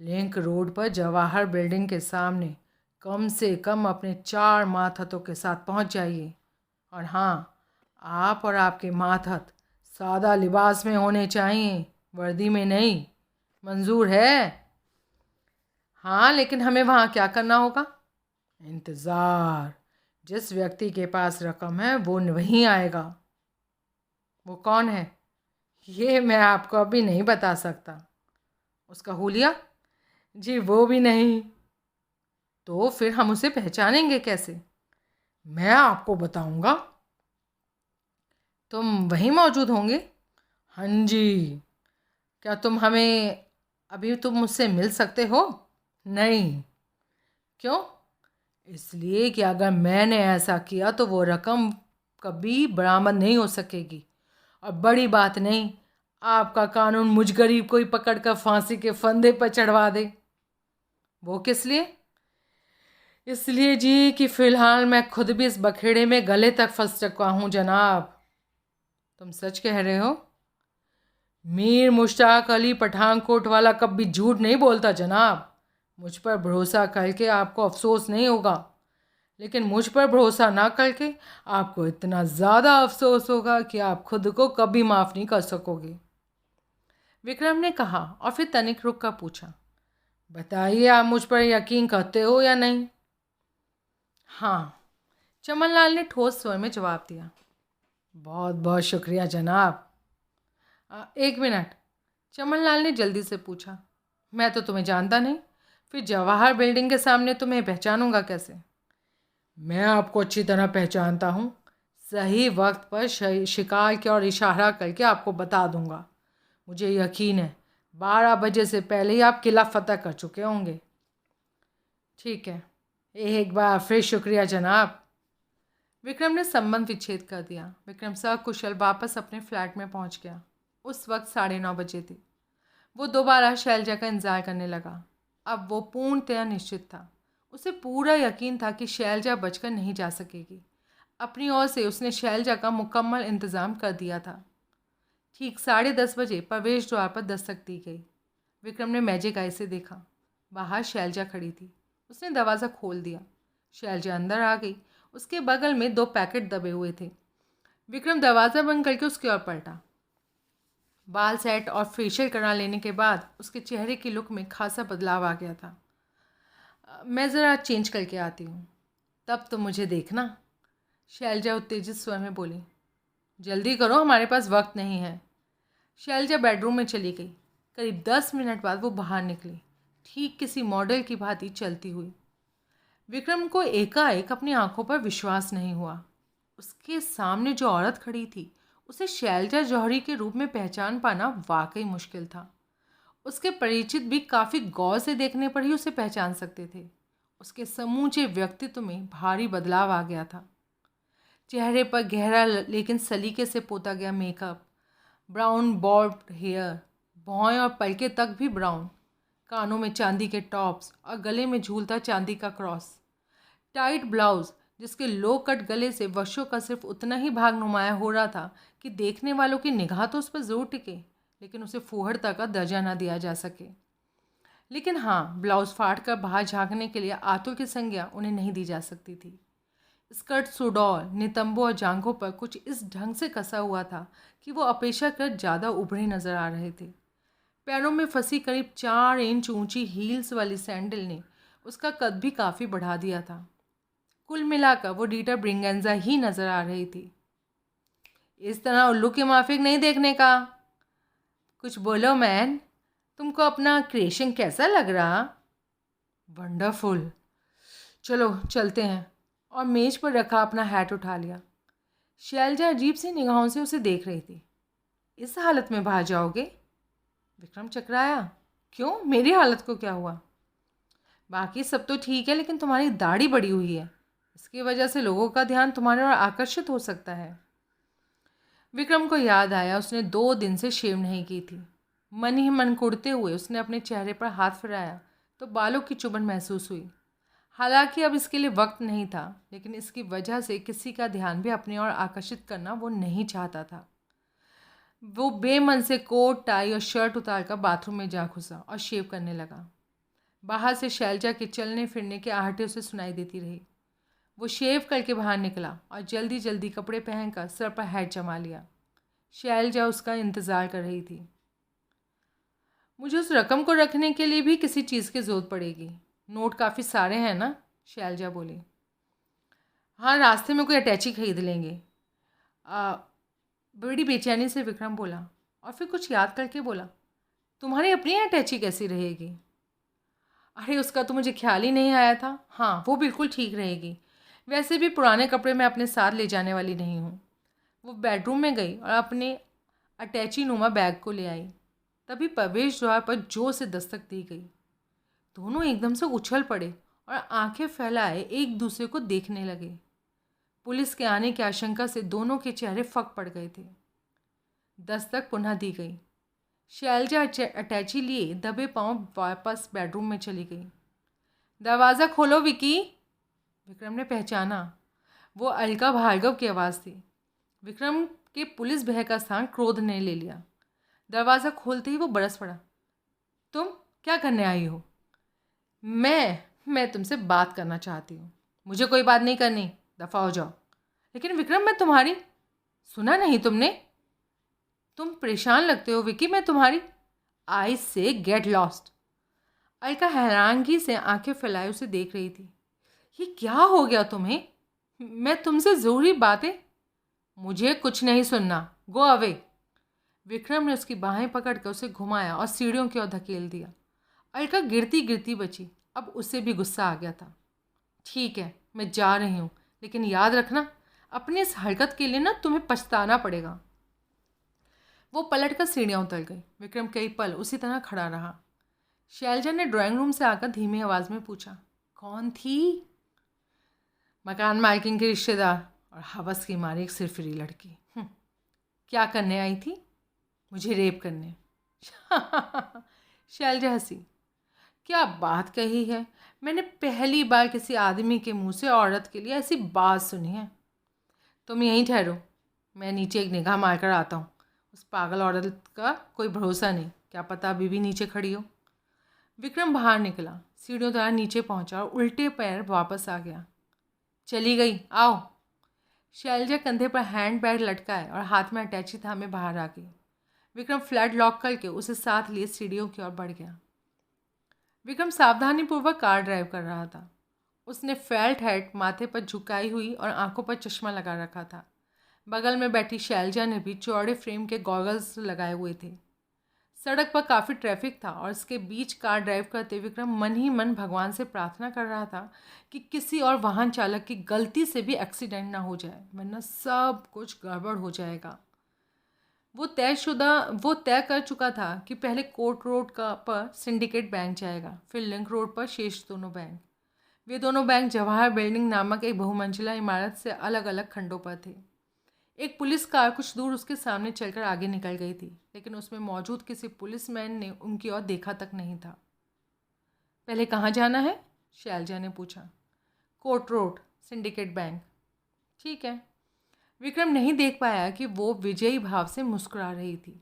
लिंक रोड पर जवाहर बिल्डिंग के सामने कम से कम अपने 4 मातहतों के साथ पहुंच जाइए। और हाँ, आप और आपके मातहत सादा लिबास में होने चाहिए, वर्दी में नहीं। मंजूर है? हाँ, लेकिन हमें वहाँ क्या करना होगा? इंतज़ार। जिस व्यक्ति के पास रकम है वो वहीं आएगा। वो कौन है? ये मैं आपको अभी नहीं बता सकता। उसका हुलिया? जी वो भी नहीं। तो फिर हम उसे पहचानेंगे कैसे? मैं आपको बताऊंगा। तुम वहीं मौजूद होंगे? हाँ जी। क्या तुम मुझसे मिल सकते हो? नहीं। क्यों? इसलिए कि अगर मैंने ऐसा किया तो वो रकम कभी बरामद नहीं हो सकेगी। और बड़ी बात नहीं, आपका कानून मुझ गरीब को ही पकड़ कर फांसी के फंदे पर चढ़वा दे। वो किस लिए? इसलिए जी कि फ़िलहाल मैं खुद भी इस बखेड़े में गले तक फंस चुका हूँ जनाब। तुम सच कह रहे हो? मीर मुश्ताक अली पठानकोट वाला कभी झूठ नहीं बोलता जनाब। मुझ पर भरोसा करके आपको अफसोस नहीं होगा, लेकिन मुझ पर भरोसा ना करके आपको इतना ज़्यादा अफसोस होगा कि आप खुद को कभी माफ़ नहीं कर सकोगे। विक्रम ने कहा और फिर तनिक रुक कर पूछा, बताइए, आप मुझ पर यकीन करते हो या नहीं? हाँ, चमनलाल ने ठोस स्वर में जवाब दिया। बहुत बहुत शुक्रिया जनाब। एक मिनट, चमनलाल ने जल्दी से पूछा, मैं तो तुम्हें जानता नहीं, फिर जवाहर बिल्डिंग के सामने तुम्हें पहचानूंगा कैसे? मैं आपको अच्छी तरह पहचानता हूँ। सही वक्त पर शिकार की और इशारा करके आपको बता दूंगा। मुझे यकीन है 12 बजे से पहले ही आप किला फतह कर चुके होंगे। ठीक है, एक बार फिर शुक्रिया जनाब। विक्रम ने संबंध विच्छेद कर दिया। विक्रम सकुशल वापस अपने फ्लैट में पहुंच गया। उस वक्त 9:30 बजे थे। वो दोबारा शैलजा का इंतज़ार करने लगा। अब वो पूर्णतया निश्चित था। उसे पूरा यकीन था कि शैलजा बचकर नहीं जा सकेगी। अपनी ओर से उसने शैलजा का मुकम्मल इंतज़ाम कर दिया था। ठीक 10:30 बजे प्रवेश द्वार पर दस्तक दी गई। विक्रम ने मैजिक आई से देखा। बाहर शैलजा खड़ी थी। उसने दरवाज़ा खोल दिया। शैलजा अंदर आ गई। उसके बगल में 2 पैकेट दबे हुए थे। विक्रम दरवाज़ा बंद करके उसकी ओर पलटा। बाल सेट और फेशियल करा लेने के बाद उसके चेहरे की लुक में खासा बदलाव आ गया था। मैं ज़रा चेंज करके आती हूँ, तब तो मुझे देखना, शैलजा उत्तेजित स्वर में बोली। जल्दी करो, हमारे पास वक्त नहीं है। शैलजा बेडरूम में चली गई। करीब 10 मिनट बाद वो बाहर निकली, ठीक किसी मॉडल की भांति चलती हुई। विक्रम को एकाएक अपनी आंखों पर विश्वास नहीं हुआ। उसके सामने जो औरत खड़ी थी उसे शैलजा जौहरी के रूप में पहचान पाना वाकई मुश्किल था। उसके परिचित भी काफ़ी गौर से देखने पर ही उसे पहचान सकते थे। उसके समूचे व्यक्तित्व में भारी बदलाव आ गया था। चेहरे पर गहरा लेकिन सलीके से पोता गया मेकअप, ब्राउन बॉब्ड हेयर, भौहें और पलके तक भी ब्राउन, कानों में चांदी के टॉप्स और गले में झूलता चांदी का क्रॉस, टाइट ब्लाउज जिसके लो कट गले से वर्षों का सिर्फ उतना ही भाग नुमाया हो रहा था कि देखने वालों की निगाह तो उस पर ज़रूर टिके, लेकिन उसे फूहड़ता का दर्जा ना दिया जा सके। लेकिन हाँ, ब्लाउज फाड़ कर बाहर झाँकने के लिए आतुर की संज्ञा उन्हें नहीं दी जा सकती थी। स्कर्ट सुडौल, नितंबों और जांघों पर कुछ इस ढंग से कसा हुआ था कि वो अपेक्षाकृत ज़्यादा उभरे नजर आ रहे थे। पैरों में फंसी करीब 4 इंच ऊंची हील्स वाली सैंडल ने उसका कद भी काफ़ी बढ़ा दिया था। कुल मिलाकर वो डीटा ब्रिंगेंजा ही नजर आ रही थी। इस तरह उल्लू के माफिक नहीं देखने का। कुछ बोलो मैन, तुमको अपना क्रिएशन कैसा लग रहा? वंडरफुल। चलो चलते हैं। और मेज पर रखा अपना हैट उठा लिया। शैलजा अजीब सी निगाहों से उसे देख रही थी। इस हालत में बाहर जाओगे? विक्रम चकराया। क्यों, मेरी हालत को क्या हुआ? बाकी सब तो ठीक है, लेकिन तुम्हारी दाढ़ी बड़ी हुई है। इसकी वजह से लोगों का ध्यान तुम्हारे ओर आकर्षित हो सकता है। विक्रम को याद आया उसने 2 दिन से शेव नहीं की थी। मन ही मन कुड़ते हुए उसने अपने चेहरे पर हाथ फिराया तो बालों की चुभन महसूस हुई। हालांकि अब इसके लिए वक्त नहीं था, लेकिन इसकी वजह से किसी का ध्यान भी अपनी ओर आकर्षित करना वो नहीं चाहता था। वो बेमन से कोट, टाई और शर्ट उतारकर बाथरूम में जा घुसा और शेव करने लगा। बाहर से शैलजा के चलने फिरने की आहटें उसे सुनाई देती रही। वो शेव करके बाहर निकला और जल्दी जल्दी कपड़े पहनकर सर पर हैट जमा लिया। शैलजा उसका इंतज़ार कर रही थी। मुझे उस रकम को रखने के लिए भी किसी चीज़ की ज़रूरत पड़ेगी। नोट काफ़ी सारे हैं ना? शैलजा बोली। हाँ, रास्ते में कोई अटैची खरीद लेंगे। बड़ी बेचैनी से विक्रम बोला और फिर कुछ याद करके बोला, तुम्हारी अपनी अटैची कैसी रहेगी? अरे उसका तो मुझे ख्याल ही नहीं आया था। हाँ, वो बिल्कुल ठीक रहेगी। वैसे भी पुराने कपड़े मैं अपने साथ ले जाने वाली नहीं हूँ। वो बेडरूम में गई और अपने अटैची नुमा बैग को ले आई। तभी प्रवेश द्वार पर जोर से दस्तक दी गई। दोनों एकदम से उछल पड़े और आंखें फैलाए एक दूसरे को देखने लगे। पुलिस के आने की आशंका से दोनों के चेहरे फक पड़ गए थे। दस्तक पुनः दी गई। शैलजा अटैची लिए दबे पांव वापस बेडरूम में चली गई। दरवाज़ा खोलो विकी, विक्रम ने पहचाना। वो अलका भार्गव की आवाज़ थी। विक्रम के पुलिस भय का स्थान क्रोध ने ले लिया। दरवाज़ा खोलते ही वो बरस पड़ा। तुम क्या करने आई हो? मैं तुमसे बात करना चाहती हूँ। मुझे कोई बात नहीं करनी, दफ़ा हो जाओ। लेकिन विक्रम, मैं तुम्हारी... सुना नहीं तुमने? तुम परेशान लगते हो विकी, मैं तुम्हारी... आई से गेट लॉस्ट। अलका हैरानगी से आंखें फैलाए उसे देख रही थी। ये क्या हो गया तुम्हें? मैं तुमसे ज़रूरी बातें... मुझे कुछ नहीं सुनना, गो अवे। विक्रम ने उसकी बाहें पकड़कर उसे घुमाया और सीढ़ियों की ओर धकेल दिया। अलका गिरती गिरती बची। अब उसे भी गुस्सा आ गया था। ठीक है, मैं जा रही हूँ, लेकिन याद रखना, अपनी इस हरकत के लिए ना तुम्हें पछताना पड़ेगा। वो पलट कर सीढ़ियाँ उतर गई। विक्रम कई पल उसी तरह खड़ा रहा। शैलजा ने ड्राइंग रूम से आकर धीमी आवाज़ में पूछा, कौन थी? मकान मालकिन के रिश्तेदार और हवस की मारी एक सिरफिरी लड़की। क्या करने आई थी? मुझे रेप करने। शैलजा हंसी। क्या बात कही है, मैंने पहली बार किसी आदमी के मुंह से औरत के लिए ऐसी बात सुनी है। तुम यहीं ठहरो, मैं नीचे एक निगाह मारकर आता हूँ। उस पागल औरत का कोई भरोसा नहीं, क्या पता अभी भी नीचे खड़ी हो। विक्रम बाहर निकला, सीढ़ियों द्वारा नीचे पहुंचा और उल्टे पैर वापस आ गया। चली गई, आओ। शैलजा कंधे पर हैंड बैग लटकाए और हाथ में अटैची थामे बाहर आ गई। विक्रम फ्लैट लॉक करके उसे साथ लिए सीढ़ियों की ओर बढ़ गया। विक्रम सावधानीपूर्वक कार ड्राइव कर रहा था। उसने फेल्ट हैट माथे पर झुकाई हुई और आंखों पर चश्मा लगा रखा था। बगल में बैठी शैलजा ने भी चौड़े फ्रेम के गॉगल्स लगाए हुए थे। सड़क पर काफ़ी ट्रैफिक था और इसके बीच कार ड्राइव करते विक्रम मन ही मन भगवान से प्रार्थना कर रहा था कि किसी और वाहन चालक की गलती से भी एक्सीडेंट ना हो जाए, वरना सब कुछ गड़बड़ हो जाएगा। वो तय कर चुका था कि पहले कोर्ट रोड पर सिंडिकेट बैंक जाएगा, फिर लिंक रोड पर शेष दोनों बैंक। वे दोनों बैंक जवाहर बिल्डिंग नामक एक बहुमंजिला इमारत से अलग अलग खंडों पर थे। एक पुलिस कार कुछ दूर उसके सामने चलकर आगे निकल गई थी, लेकिन उसमें मौजूद किसी पुलिसमैन ने उनकी ओर देखा तक नहीं था। पहले कहाँ जाना है? शैलजा ने पूछा। Court road, syndicate bank. ठीक है। विक्रम नहीं देख पाया कि वो विजयी भाव से मुस्कुरा रही थी।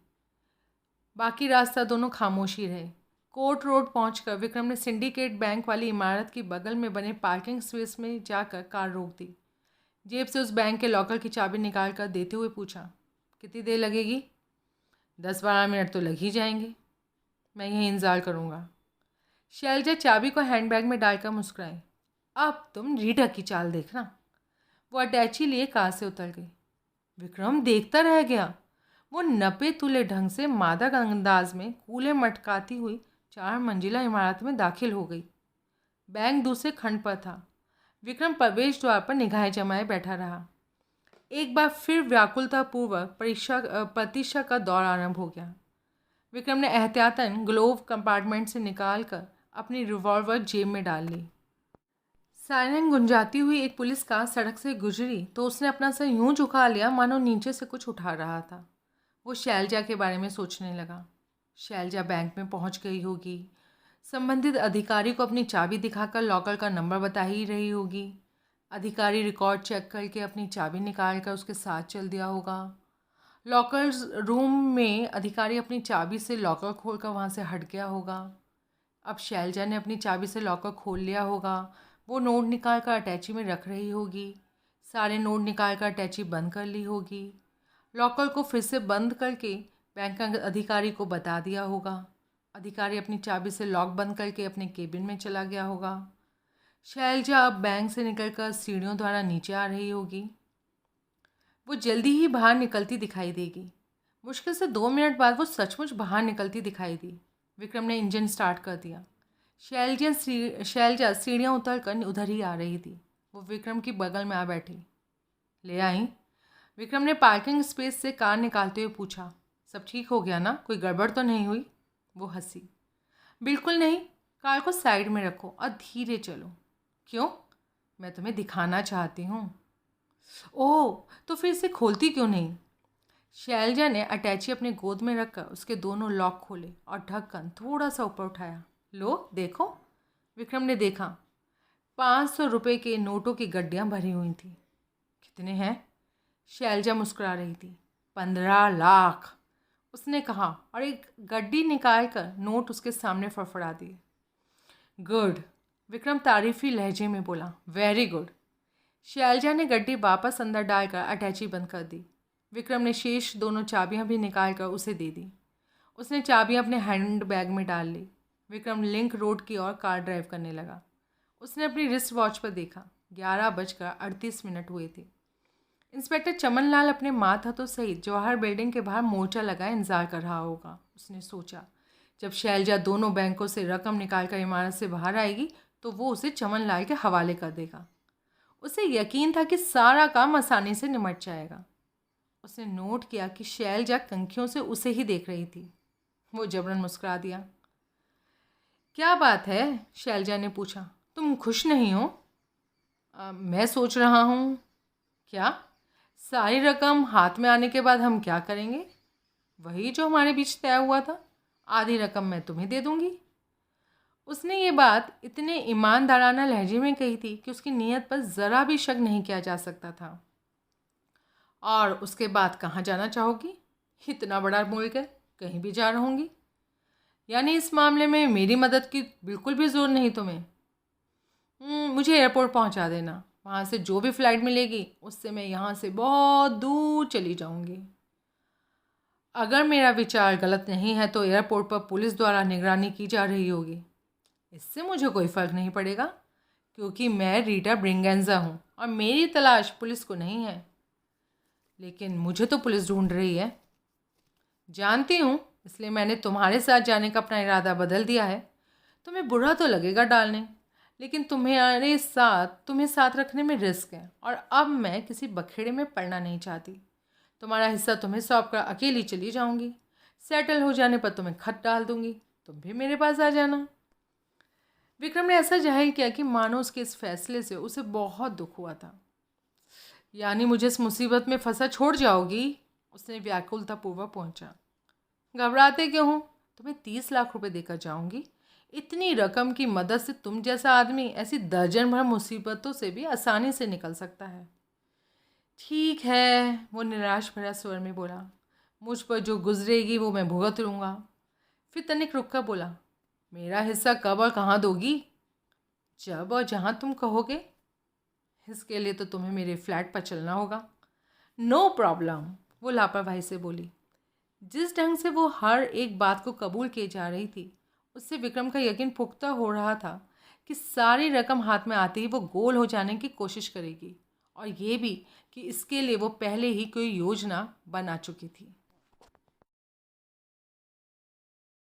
बाकी रास्ता दोनों खामोशी रहे। कोर्ट रोड पहुंचकर विक्रम ने सिंडिकेट बैंक वाली इमारत की बगल में बने पार्किंग स्पेस में जाकर कार रोक दी। जेब से उस बैंक के लॉकर की चाबी निकाल कर देते हुए पूछा, कितनी देर लगेगी? 10-12 मिनट तो लग ही जाएंगे। मैं यहीं इंतज़ार करूँगा। शैलजा चाबी को हैंडबैग में डालकर मुस्कुराई। अब तुम रीटा की चाल देखना। वो अटैची लिए कार से उतर गई। विक्रम देखता रह गया। वो नपे तुले ढंग से मादक अंदाज में कूले मटकाती हुई 4 मंजिला इमारत में दाखिल हो गई। बैंक दूसरे खंड पर था। विक्रम प्रवेश द्वार पर निगाहें जमाए बैठा रहा। एक बार फिर व्याकुलतापूर्वक प्रतीक्षा का दौर आरंभ हो गया। विक्रम ने एहतियातन ग्लोव कंपार्टमेंट से निकालकर अपनी रिवॉल्वर जेब में डाल ली। सायरन गुंजाती हुई एक पुलिस कार सड़क से गुजरी तो उसने अपना सर यूं झुका लिया मानो नीचे से कुछ उठा रहा था। वो शैलजा के बारे में सोचने लगा। शैलजा बैंक में पहुंच गई होगी। संबंधित अधिकारी को अपनी चाबी दिखाकर लॉकर का नंबर बता ही रही होगी। अधिकारी रिकॉर्ड चेक करके अपनी चाबी निकाल कर उसके साथ चल दिया होगा। लॉकर रूम में अधिकारी अपनी चाबी से लॉकर खोलकर वहाँ से हट गया होगा। अब शैलजा ने अपनी चाबी से लॉकर खोल लिया होगा। वो नोट निकाल कर अटैची में रख रही होगी। सारे नोट निकाल कर अटैची बंद कर ली होगी। लॉकर को फिर से बंद करके बैंक का अधिकारी को बता दिया होगा। अधिकारी अपनी चाबी से लॉक बंद करके अपने केबिन में चला गया होगा। शैलजा अब बैंक से निकलकर सीढ़ियों द्वारा नीचे आ रही होगी। वो जल्दी ही बाहर निकलती दिखाई देगी। मुश्किल से 2 मिनट बाद वो सचमुच बाहर निकलती दिखाई दी। विक्रम ने इंजन स्टार्ट कर दिया। शैलजा सीढ़ियाँ उतर कर उधर ही आ रही थी। वो विक्रम की बगल में आ बैठी। ले आई? विक्रम ने पार्किंग स्पेस से कार निकालते हुए पूछा। सब ठीक हो गया ना? कोई गड़बड़ तो नहीं हुई? वो हंसी। बिल्कुल नहीं। कार को साइड में रखो और धीरे चलो। क्यों? मैं तुम्हें दिखाना चाहती हूँ। ओह, तो फिर इसे खोलती क्यों नहीं? शैलजा ने अटैची अपने गोद में रखकर उसके दोनों लॉक खोले और ढक्कन थोड़ा सा ऊपर उठाया। लो देखो। विक्रम ने देखा। 500 रुपये के नोटों की गड्डियाँ भरी हुई थी। कितने हैं? शैलजा मुस्कुरा रही थी। 15 लाख, उसने कहा और एक गड्डी निकाल कर नोट उसके सामने फड़फड़ा दिए। गुड, विक्रम तारीफी लहजे में बोला। Very good. शैलजा ने गड्डी वापस अंदर डालकर अटैची बंद कर दी। विक्रम ने शेष दोनों चाबियां भी निकाल कर उसे दे दी। उसने चाबियां अपने हैंड बैग में डाल ली। विक्रम लिंक रोड की ओर कार ड्राइव करने लगा। उसने अपनी रिस्ट वॉच पर देखा। 11:38 हुए थे। इंस्पेक्टर चमनलाल अपने मातहतों सहित जवाहर बिल्डिंग के बाहर मोर्चा लगाए इंतजार कर रहा होगा, उसने सोचा। जब शैलजा दोनों बैंकों से रकम निकालकर इमारत से बाहर आएगी तो वो उसे चमनलाल के हवाले कर देगा। उसे यकीन था कि सारा काम आसानी से निमट जाएगा। उसने नोट किया कि शैलजा कंखियों से उसे ही देख रही थी। वो जबरन मुस्कुरा दिया। क्या बात है? शैलजा ने पूछा। तुम खुश नहीं हो? मैं सोच रहा हूँ। क्या? सारी रकम हाथ में आने के बाद हम क्या करेंगे? वही जो हमारे बीच तय हुआ था। आधी रकम मैं तुम्हें दे दूंगी। उसने ये बात इतने ईमानदाराना लहजे में कही थी कि उसकी नीयत पर ज़रा भी शक नहीं किया जा सकता था। और उसके बाद कहाँ जाना चाहोगी? इतना बड़ा मुल्क है, कहीं भी जा रहूँगी। यानी इस मामले में मेरी मदद की बिल्कुल भी ज़रूरत नहीं तुम्हें? मुझे एयरपोर्ट पहुँचा देना। वहाँ से जो भी फ़्लाइट मिलेगी उससे मैं यहाँ से बहुत दूर चली जाऊँगी। अगर मेरा विचार गलत नहीं है तो एयरपोर्ट पर पुलिस द्वारा निगरानी की जा रही होगी। इससे मुझे कोई फ़र्क नहीं पड़ेगा क्योंकि मैं रीटा ब्रिगेंजा हूँ और मेरी तलाश पुलिस को नहीं है। लेकिन मुझे तो पुलिस ढूंढ रही है। जानती हूँ, इसलिए मैंने तुम्हारे साथ जाने का अपना इरादा बदल दिया है। तुम्हें बुरा तो लगेगा डालने, लेकिन तुम्हें साथ रखने में रिस्क है और अब मैं किसी बखेड़े में पड़ना नहीं चाहती। तुम्हारा हिस्सा तुम्हें सौंप कर अकेली चली जाऊंगी। सेटल हो जाने पर तुम्हें खत डाल दूंगी, तुम भी मेरे पास आ जाना। विक्रम ने ऐसा जाहिर किया कि मानो उसके इस फैसले से उसे बहुत दुख हुआ था। यानी मुझे इस मुसीबत में फंसा छोड़ जाओगी? उसने व्याकुलतापूर्वक पूछा। घबराते क्यों हो? तुम्हें 30 लाख रुपए देकर जाऊंगी। इतनी रकम की मदद से तुम जैसा आदमी ऐसी दर्जन भर मुसीबतों से भी आसानी से निकल सकता है। ठीक है, वो निराश भरा स्वर में बोला। मुझ पर जो गुजरेगी वो मैं भुगत लूँगा। फिर तनिक रुक कर बोला, मेरा हिस्सा कब और कहाँ दोगी? जब और जहाँ तुम कहोगे। इसके लिए तो तुम्हें मेरे फ्लैट पर चलना होगा। नो प्रॉब्लम, वो लापरवाही से बोली। जिस ढंग से वो हर एक बात को कबूल किए जा रही थी, उससे विक्रम का यकीन पुख्ता हो रहा था कि सारी रकम हाथ में आते ही वो गोल हो जाने की कोशिश करेगी, और ये भी कि इसके लिए वो पहले ही कोई योजना बना चुकी थी।